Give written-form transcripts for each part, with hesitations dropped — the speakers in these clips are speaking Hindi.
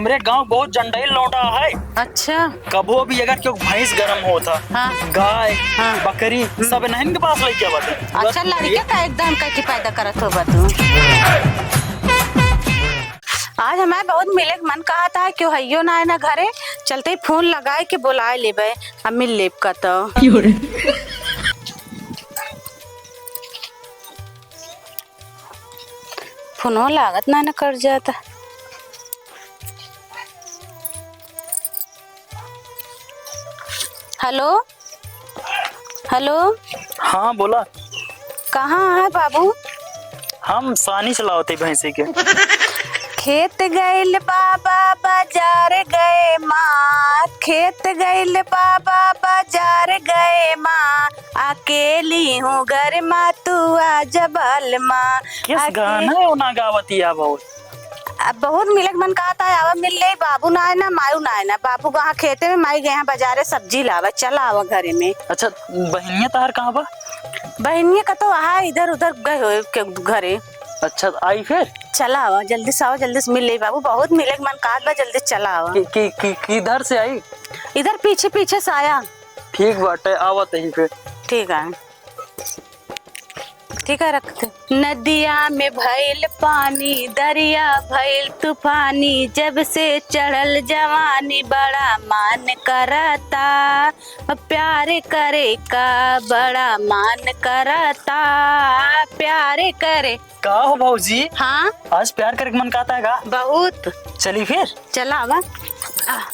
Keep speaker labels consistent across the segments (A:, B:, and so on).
A: हमरे गांव बहुत जंडाई लौटा है।
B: अच्छा।
A: कभो भी अगर क्यों भैंस गरम होता,
B: हाँ।
A: गाय,
B: हाँ।
A: बकरी सब इन्हन के पास लेके आते।
B: अच्छा लड़के का एकदम कैसे पैदा करत होगा तू। आज हमारे बहुत मिले के मन कहा था क्यों हइयो ना है ना घरे, चलते ही फोन लगाए के बुलाए लेबे अब मिल लेब का तो। फोनो लागत ना ना कर जाता। Hello hello.
A: हाँ बोला।
B: कहाँ है बाबू?
A: हम सानी चलावते भैंसे के।
B: खेत गइल बाबा बाजार गए माँ, खेत गइल बाबा बाजार गए माँ, अकेली हूँ घर माँ तू आ जबल माँ।
A: किस गाना है ना गावती है बहुत।
B: अब बहुत मिलक मन कहा था आवा मिल ले, बाबू ना है ना मायू ना है ना, बाबू वहाँ खेते में माई गए हैं बाजारे सब्जी लावा, चला आवा घरे में।
A: अच्छा बहनिया तार कहाँ बा?
B: बहनिया का तो वहाँ इधर उधर गए हो घरे।
A: अच्छा आई फिर
B: चला आवा जल्दी से आओ, जल्दी से मिल ले बाबू, बहुत मिले मन कहा बा, जल्दी चला आवा।
A: किधर से आई?
B: इधर पीछे पीछे से आया।
A: ठीक बाटे आवत ही फिर।
B: ठीक है ठीक है रखते। नदिया में भइल पानी, दरिया भइल तूफानी, जब से चढ़ल जवानी बड़ा मान करता, प्यार करे का बड़ा मान करता, प्यार करे।
A: का हो भाऊजी?
B: हाँ
A: आज प्यार करे मन कहता है का?
B: बहुत।
A: चली फिर
B: चला आवा।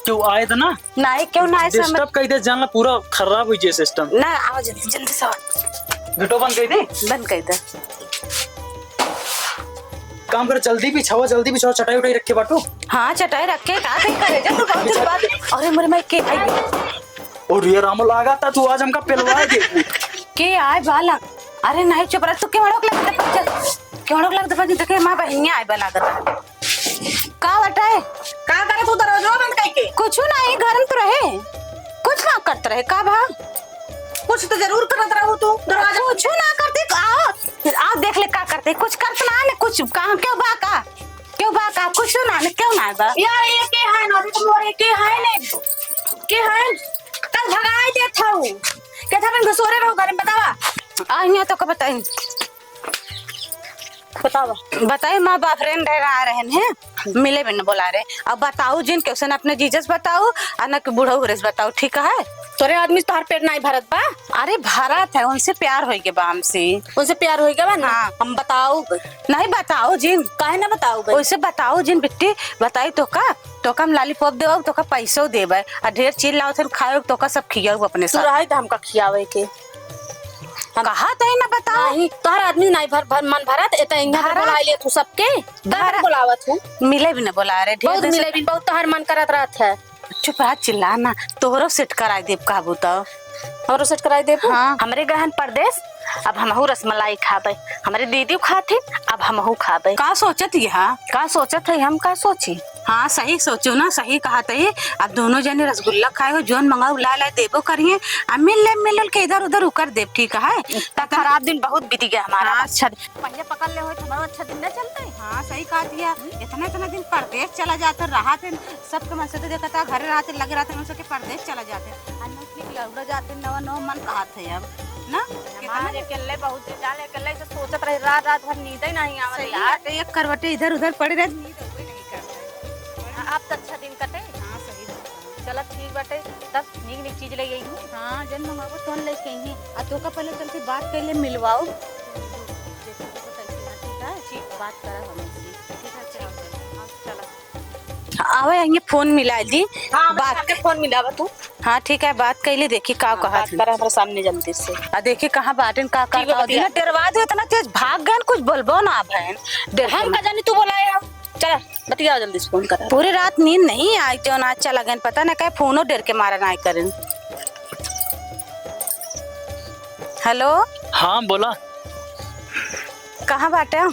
A: क्यों आए तो ना
B: नहीं क्यों ना
A: डिस्टर्ब कर दे, जानला पूरा खराब हुई सिस्टम
B: ना। आओ जल्दी जल्दी से
A: गिटो बंद कर दे।
B: बंद कर दे।
A: काम कर जल्दी भी छाओ चटाई उठाई रखे बाटू।
B: हाँ चटाई रखे का कहीं करे जा तू बहुत दिन बाद। अरे मेरे मैं के आई
A: और ये राम लागा था तू आज हमका पिलवा दे
B: के आए बाला। अरे नहीं चुप रह तू, के मड़ोक लगता क्यों लगता पर देखे मां बहनिया आए बला कर का बटाए का करे तू दरवाजा बंद करके। कुछ नहीं घर में तो रहे, कुछ ना करते रहे का भा, कुछ तो जरूर करत रहू तू। दरवाजा कुछ ना करते आओ देख ले का करते, कुछ करत ना कुछ काम क्यों बा का कुछ ना क्यों ना बा यार। ये के है ना तो मोरे के है ने के है कल भगाई दे थाऊ के था बन घसोरे रहो घर में। बतावा आ यहाँ तो का बताई बताए माँ बाप फ्रेंड आ रहे हैं मिले बिन बोला रहे। अब बताओ जिन क्वेश्चन अपने जीजस बताओ और बूढ़ा गुरेस बताओ ठीक है। तोरे आदमी तोहर पेट नहीं भरत बा? अरे भरत है, उनसे प्यार हो गया बा, हमसे उनसे प्यार हो गया बा ना। हाँ। हम बताओ नहीं बताओ जिन काहे ना बताओ वैसे बताओ जिन बिट्टी बताई तो का हम लॉलीपॉप देव तो का पैसों देवे और ढेर चीज लाओ थे खाओ तो का सब खियाओ अपने साथ। रहे तो हमका खियावे के कहा तई ना बताओ। नहीं तोहर आदमी नहीं भर मन भरत एता इंगा बुला ले तू सबके घर बुलावत हूं मिले भी ना बुला रहे बहुत मिले भी बहुत तोहर मन करत रहत है। चुप रह चिल्लाना, तोहरो सेट कराई देब काबू तो हमरो सेट कराई देब। हाँ। हमरे गहन परदेश अब हमहू रसमलाई खाबे, हमारे दीदी खाती अब हमहू खाबे। का सोचत है हम का सोची। हाँ सही सोचो ना, सही कहा थे। अब दोनों जने रसगुल्ला खाए हो जोन मंगाओ ला देबो करिए, अब मिल के इधर उधर उकर देव ठीक है। खराब दिन बहुत बीत गया हमारा। हाँ, अच्छा पहले पकड़ ले हो तुम्हारा अच्छा दिन न चलता है। हाँ सही कहा दिया, इतना दिन परदेश चला जाते रहा थे सबके मन से तो देखा था घर रहते लगे रहते उनसे परदेश चला जाते जाते नवा नवा मन कहा थे अब ना अकेले बहुत जाने अकेले से सोचत रहे रात भर नींद ही नहीं आवे यार। एक करवटे इधर उधर पड़े रहे नींद कोई नहीं करता। आप तो अच्छा दिन कटे। हाँ सही चलो ठीक बाटे तब नीक चीज ले गई हूँ। हाँ जन मंगाबो तो लेके आई आ तो का पहले चल के बात कर ले मिलवाओ ठीक बात करा हमसे ठीक है। चलो आवे आएंगे फोन मिला दी। हाँ, बात के फोन मिलावा तू। हाँ ठीक है बात कैले देखी का कहा कर हमारे सामने जल्दी से आ देखी कहाँ बाटन का डरवा दे इतना तेज भाग गए कुछ बोलबो ना बहन हम का जानी तू बोलाए हम चल बतिया जल्दी से फोन कर। पूरी रात नींद नहीं आई जो ना अच्छा लगन पता ना क्या फोनो डर के मारा ना करें। हेलो
A: हाँ बोला।
B: कहाँ बाटे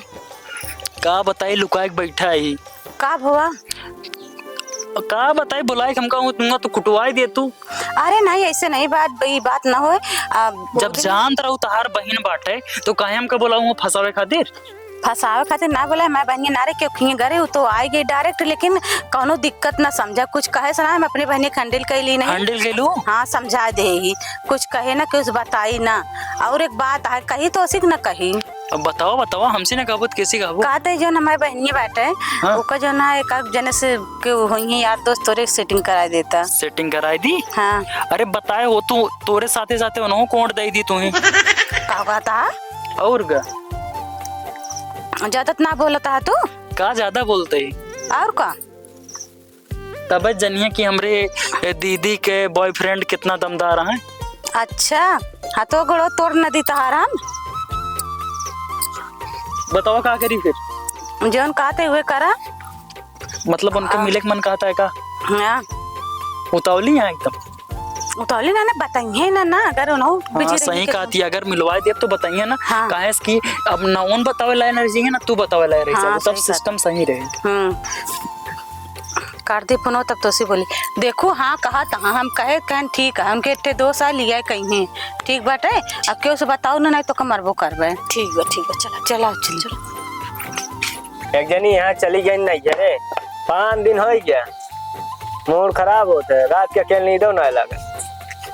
A: का बताई लुकाए बैठा है
B: का हुआ
A: का बताई बुलाए हमका तो कुटवाई दे तू।
B: अरे नहीं ऐसे नहीं बात ना हो।
A: जब जानत रहू तहार बहन बाटे तो काहे हमका बुलाऊं फसावे खातिर।
B: फंसावे खातिर ना बोला मैं बहनी नारे क्यों खिए गरे वो तो आई गई डायरेक्ट, लेकिन कोनो दिक्कत ना समझा कुछ कहे सुना हम अपनी बहनी खंडिल कैली नहीं
A: हैंडल के लू।
B: हाँ समझा दे ही कुछ कहे ना कुछ बताई ना। और एक बात है कही तो उसी न कही।
A: अब बताओ बताओ हमसे ना कहबो कैसी कहबो।
B: कहते जो हमारे बहनी बैठे
A: हाँ?
B: ओका जो ना एक जने से के होई यार दोस्त तोरे सेटिंग करा देता।
A: सेटिंग कराई दी।
B: हाँ
A: अरे बताए हो तू तोरे साथे साथे उन्होंने कोड दे दी तुम्हें।
B: का कहता
A: और का
B: ज्यादा ना बोलता है तू
A: का ज्यादा बोलते ही
B: और का
A: तब जनिए कि हमरे दीदी के बॉयफ्रेंड कितना दमदार हैं।
B: अच्छा हाँ तो गड़ो तोड़ नदी तहारा
A: बताओ का करी फिर।
B: जौन कहते हुए करा
A: मतलब उनके मिले के मन कहता है का
B: हाँ
A: उतावली है एकदम।
B: उतौली ना बताइए ना अगर उन्होंने
A: हाँ, सही कहती है अगर मिलवा दे तो बताइए ना।
B: हाँ।
A: काहे कि अब ना उन बतावे ला रही ना तू बतावे ला रही
B: हाँ,
A: तब
B: सही
A: सिस्टम सही रहे।
B: काटती पुनो तब तो सी बोली देखो हाँ कहा था हम कहे कहन ठीक है हमके इतने 2 साल लिया कहीं ठीक बाटे अब क्यों से बताओ ना नहीं तो कमरबो करबे। ठीक है चला चला चल चलो।
C: एक जनी यहाँ चली गई नहीं है 5 दिन हो गया मूड खराब होता है रात के अकेले नींद ना लगे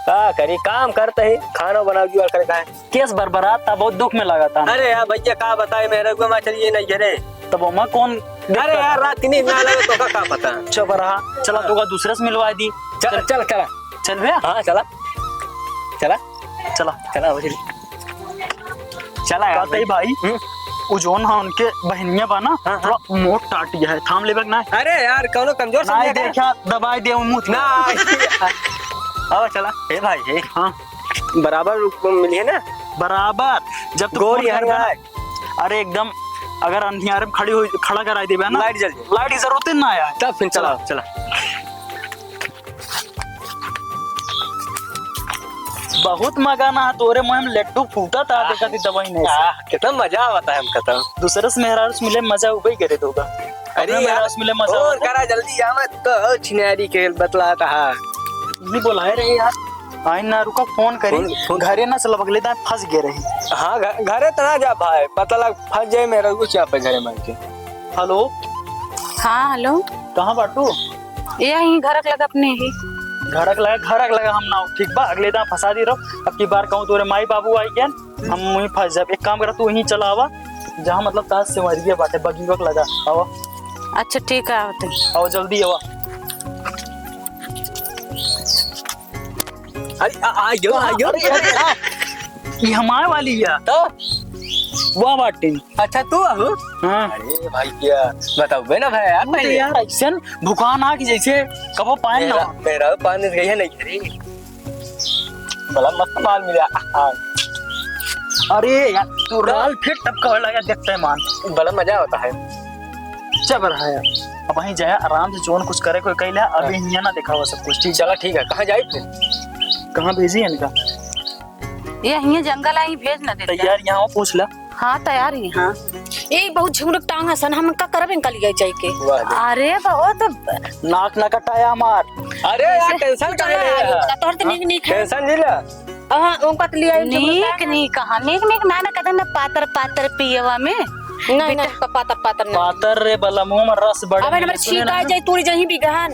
C: का करी काम करते ही खाना बना जुआ कर खाए
A: केस बरबरात था बहुत दुख में लगा था।
C: अरे यार भैया का बताए मेरे को मैं चलिए नहीं है
A: तब वहाँ कौन
C: अरे यार रात की नींद ना लगे तो का पता
A: चुप रहा। चला तो दूसरे से मिलवा दी।
C: चल चल चला
A: चल भैया
C: हाँ चला चला
A: चला
C: चला चला
A: कहते ही भाई उजोन हाँ उनके बहनिया बना
C: हाँ,
A: थोड़ा मोट टाटिया है थाम लेबक ना।
C: अरे यार कौनो कमजोर
A: ना
C: समझे
A: देखा दबाई दे मुंह
C: ना अब चला हे भाई हे
A: हाँ
C: बराबर मिली है ना
A: बराबर जब तू
C: गोरी
A: फोन
C: है
A: करबे अरे एकदम अगर अंधियारे में खड़ा कराई देबे ना
C: लाइट जल जाए
A: लाइट की जरूरत ही ना आया
C: तब फिर चला चला
A: बहुत मगाना है तोरे मुंह में लड्डू फूटा था देखा थी दवाई नहीं से।
C: कितना मजा आता है हमका तो
A: दूसरे से मेहरारू से मिले मजा उबई करे दोगा।
C: अरे
A: मेहरारू
C: यार
A: से मिले मजा
C: और करा जल्दी आ मत तो छिनारी के बतला कहा
A: नहीं बुलाए रहे यार आई ना रुका फोन करी
C: फोन-
A: घरे ना चला बगले दा फंस गए रही।
C: हाँ घरे तो ना जा भाई पता लग फंस जाए मेरा कुछ यहाँ पे घरे मार के
A: हेलो
B: हाँ हेलो
A: कहाँ बाटू
B: यही घरक लगा अपने ही
A: घरक लगा हम ना ठीक बा अगले दा फंसा दी रहो। अब की बार कहूँ तोरे माई बाबू आई गया हम वहीं फंस जाए। एक काम करा तू वहीं चला आवा जहाँ मतलब ताज से मरिए बाटे बगी वक्त लगा आवा।
B: अच्छा ठीक है आते
A: आओ जल्दी आवा।
C: अरे आ गयो
A: ये हमारे वाली है
C: तो
A: वाह बाटी।
C: अच्छा तू आहू
A: हाँ
C: अरे भाई क्या बताओ बे ना भाई यार
A: तो यार ऐसा भुकान आ कि जैसे कबो पाए ना
C: मेरा पानी गई है नहीं घरे बड़ा मस्त माल मिला
A: अरे यार तू राल फिर टपका लगा देखते हैं मान
C: बड़ा मजा आता है
A: चल रहा है अब वहीं जाए आराम से जोन कुछ करे कोई कही ले अभी यहाँ ना देखा हुआ सब कुछ ठीक
C: चला ठीक है कहाँ जाए फिर
A: कहाँ भेजी है इनका
B: ये यहीं जंगल आई भेज न देते
A: तैयार यहाँ पूछ ला।
B: हाँ तैयार ही हाँ
D: ए बहुत झुमरक टांग हसन हम का करब इनका लिया जाए के
B: अरे बहुत
A: नाक न कटाया मार।
C: अरे यार टेंशन का
D: चला तोर त निक निक है
C: टेंशन नहीं ला
D: हां उनका त लिया
B: नीक नीक कहाँ नीक नीक ना ना कदम पातर पातर पियवा में
D: नहीं नहीं पातर नहीं
A: पातर रे बला मुंह में रस बड़ा
D: अबे नंबर छीटा जाए तूरी जहीं भी गहन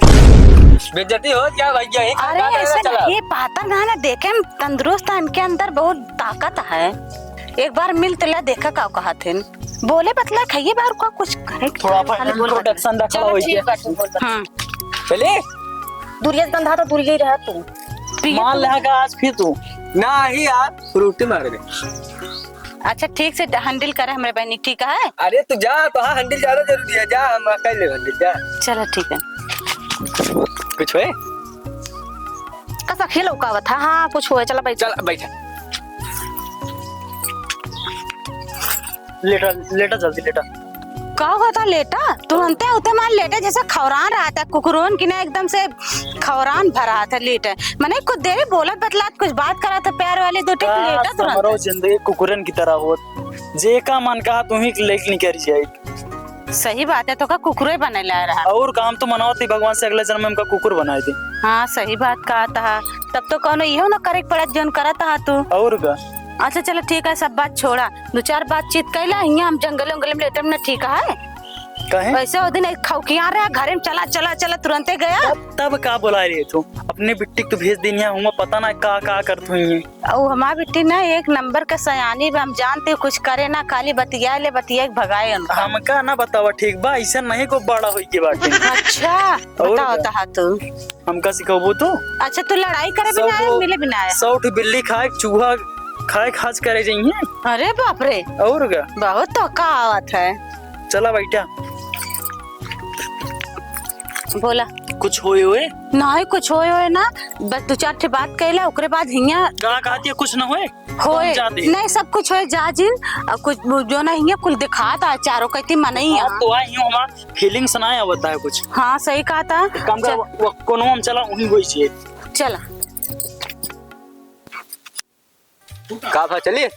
C: बेइज्जती हो क्या भाई यही
B: अरे ऐसे ये पातर ना ना देखे में तंदुरुस्त है इनके अंदर बहुत ताकत है। एक बार मिल तला देखा का कहा थे बोले बतला खाइए बार का कुछ करे
A: थोड़ा अपन इंट्रोडक्शन रखा
D: चलो
A: हुई
D: ठीक
A: है।
D: बात बोल
B: हाँ
C: चले
D: दूरिया गंधा तो दूरिया ही रहा तू
A: मान ले का आज फिर तू
C: ना ही यार फ्रूटी मार दे
B: अच्छा ठीक से हैंडल करे हमारे बहनी ठीक है।
C: अरे तू जा तो हाँ हंडिल ज्यादा जरूरी है जा हम कर ले हंडिल जा
B: चलो ठीक है
C: कुछ है
D: कसा खेल का था हां कुछ हुआ चला भाई
C: चल बैठा
A: लेटा लेटा जल्दी लेटा
B: का होता लेटा तुरंते उते मान लेटे जैसे खौरान रहा था कुकुरोन की ना एकदम से खौरान भरा था लेटे मैंने कुछ देर बोलत बतलात कुछ बात करा था प्यार वाले दो टिक लेटा तुरंत
A: मरो जिंदगी कुकुरन की तरह हो जे का मन कहा तू ही लेक नहीं करी जाए।
B: सही बात है तो का कुकुरे बने ला रहा
A: और काम तो मनावती भगवान से अगले जन्म में हमका कुकुर बनाए थे।
B: हाँ सही बात कहा था तब तो कौनो इहो ना करे पड़त जोन करत हा तू
A: और का
B: अच्छा चलो ठीक है, सब बात छोड़ा, 2-4 बातचीत कैला हियां हम जंगल उंगल में लेटम ना, ठीक है।
A: कहे
B: वैसे वो दिन खौकिया रहा घरे में, चला चला चला तुरंते गया।
A: तब का बुला रही तू अपने बिट्टी को भेज देनी है, हुआ पता ना का करत हुई।
B: और हमारी बेटी ना एक नंबर का सयानी भी, हम जानते कुछ करे ना, खाली बतिया ले बतिया भगाए उनका।
A: हमका ना बतावा ठीक बा, ऐसा नहीं को बड़ा हुई की बात।
B: अच्छा बता होता है तू,
A: हमका सिखाबो तो।
B: अच्छा तू लड़ाई करे भी ना आया, मिले भी ना आया।
A: 100 बिल्ली खाए चूहा खाए खास करे जाइए।
B: अरे बाप रे,
A: और क्या
B: बहुत तो का आवत है।
A: चला बैठा,
B: बोला
A: कुछ होए हुए
B: नहीं, कुछ होए ना, बस 2-4 ठे बात कैला, ओकरे बाद हियां
A: का कहती है कुछ ना होए
B: होए
A: जाते।
B: नहीं, सब कुछ होए जाजिन, और कुछ जो ना हियां कुल दिखाता चारों कहती मनई
A: हाँ,
B: यहाँ।
A: तो आई हूँ हमारा फीलिंग सुनाया होता है कुछ।
B: हाँ सही कहा था।
A: काम का वो कोनो हम चला वहीं वही चाहिए।
B: चला
C: का भा चलिए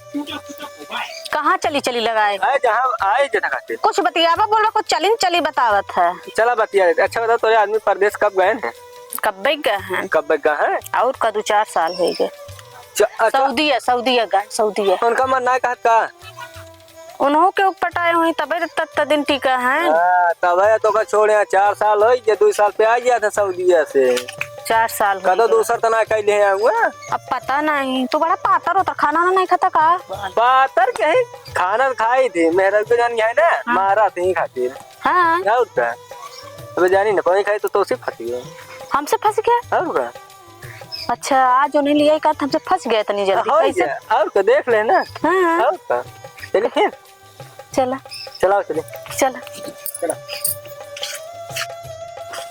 D: कहाँ चली चली लगाए?
C: आए जहाँ आए जगह खाते।
D: कुछ बतियावा बोला, कुछ चली चली बतावत है।
C: चला बतिया। अच्छा बता तोरे आदमी परदेश कब गए हैं?
D: कब गए हैं?
C: कब गए हैं?
D: और का 2-4 साल हो गए।
C: अच्छा,
D: सऊदी है गए, सऊदी है।
C: उनका मन ना कहत का?
D: उन्हों के ऊपर पटाए हुई तबे तक दिन टीका है।
C: तब है तो का छोड़े 4 साल हो गए, 2 साल पे आ गया था सऊदीया से।
D: 4 साल
C: कदो दूसर तना कैले हैं हुआ।
D: अब पता नहीं, तू बड़ा पातर होता, खाना नहीं खाता का?
C: पातर के है, खाना खाई थी मेहरा को जानी है ना। मारा थे खातिर।
D: हाँ
C: और का अब जानी ना कोई खाई तो सिर्फ खाती है।
D: हमसे फंस गया।
C: और का
D: अच्छा आज उन्हें लिया का हमसे फंस गए इतनी जल्दी कैसे?
C: और का देख लेना।
D: हाँ
C: और का चलिए फिर
D: चला
C: चलाओ चलिए
D: चला
C: चला।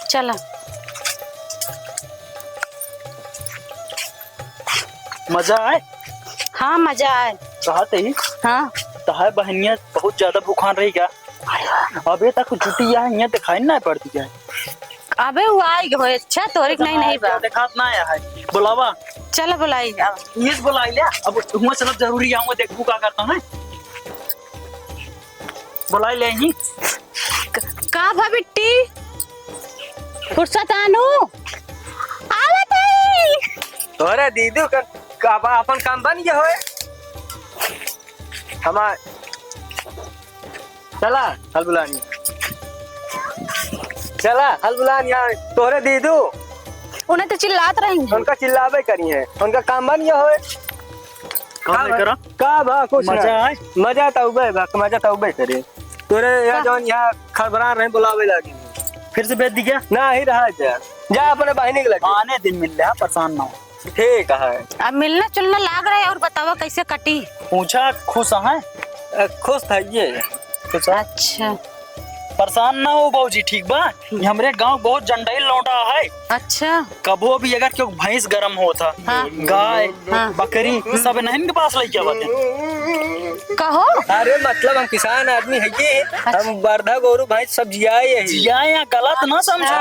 B: चला
A: मजा आए।
B: हाँ मजा आए।
A: कहते ही
B: हाँ
A: तहाय बहनिया बहुत ज्यादा भूखान रही क्या? अबे तक जुटी है यहाँ दिखाई ना पड़ती क्या?
B: अबे वो आई हो। अच्छा तोरे नहीं बा,
A: दिखात ना आया है। बुलावा
B: चल बुलाई।
A: ये बुलाई ले। अब हुआ चलो जरूरी आऊंगा, देखू क्या करता हूँ। बुलाई ले ही
B: का भा बिट्टी फुर्सत आनो आवत है।
C: तोरे दीदी का अपन काम बन गया होए। हमार चला हल बुलानी, चला हल बुलानी। तोरे दीदू
D: उन्हें तो चिल्लात रहेंगे।
C: उनका चिल्लावे करी है, उनका काम बन गया होए। का भा कुछ
A: मजा आए।
C: मजा तो उबे भा, मजा तो उबे करे। तोरे यहाँ जौन यहाँ खबरा रहे बुलावे लगी
A: फिर से भेज दी क्या?
C: ना ही रहा जा अपने बहनी के लगे।
A: आने दिन मिल रहा, परेशान ना हो।
C: ठीक है।
B: अब मिलना जुलना लाग रहा है। और बतावा कैसे कटी?
A: पूछा खुश है?
C: खुश था ये।
B: अच्छा
A: परेशान ना हो बाबूजी, ठीक बा? हमरे गांव बहुत जंडाई लौटा है।
B: अच्छा
A: कबो भी अगर क्यों भैंस गरम होता,
B: हाँ।
A: गाय
B: हाँ।
A: बकरी सब नहीं के पास लेके आते।
B: कहो
C: अरे मतलब हम किसान आदमी है ये, हम बर्धा गोरू भैंस सब जियाए है।
A: जिया या गलत ना समझे।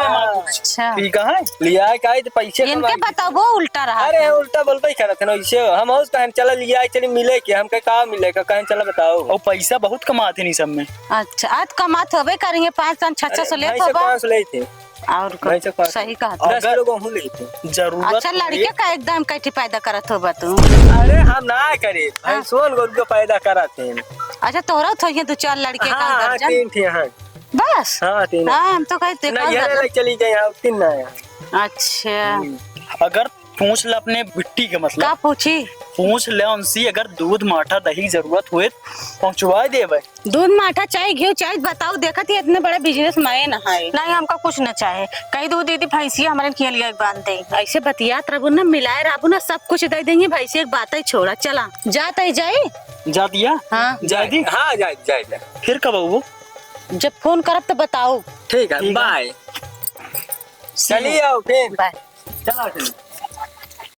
B: अच्छा
A: ठीक है
C: लिया का तो पैसे
B: इनके
C: कमाई।
B: बताओ वो उल्टा रहा।
C: अरे उल्टा बोलते ही करते ना इसे। हम उस कहें चला लिया चली मिले के हमके का मिलेगा कहें चला बताओ।
A: और पैसा बहुत कमाते नहीं सब में।
B: अच्छा आज कमात होबे करेंगे 500-600 ले तो बा।
C: 500 ले थे।
B: और
C: भाई से पास।
B: सही कहा।
C: 10 किलो गेहूं ले थे।
A: जरूरत
B: अच्छा लड़के का एकदम कैठी पैदा करत होबा तू।
C: अरे हम ना करे भैंसों गोरू को पैदा कराते हैं।
B: अच्छा तोरा तो ये 2-4 लड़के का
C: हाँ
B: दर्जन
C: 3 थे। हाँ
B: बस।
C: हाँ 3।
B: हाँ हम तो कहते
C: ना ये ले चली जाए यहाँ 3 ना है।
B: अच्छा
A: अगर पूछ ले अपने बिट्टी के मतलब
B: का पूछी?
A: पूछ ले उनसे, अगर दूध माठा दही जरूरत हुए पहुँचवा दे भाई।
B: दूध माठा चाय घी चाय बताओ। देखत ही इतने बड़े बिजनेस में ना है।
D: नहीं हमका कुछ न चाहे, कहीं दूध दीदी भैंसिया हमारे किया लिया बांध दे।
B: ऐसे बतियात रबू ना, मिलाए रबू ना, सब कुछ दे देंगे। भैंसी एक बात ही छोड़ा। चला जाता ही जाए।
A: जा दिया?
B: हाँ
A: जाए दी।
C: हाँ जाए
A: फिर कब आओ?
B: जब फोन करब तो बताओ।
C: ठीक है बाय। चलिए आओ फिर।
B: बाय।
C: चलो चलिए।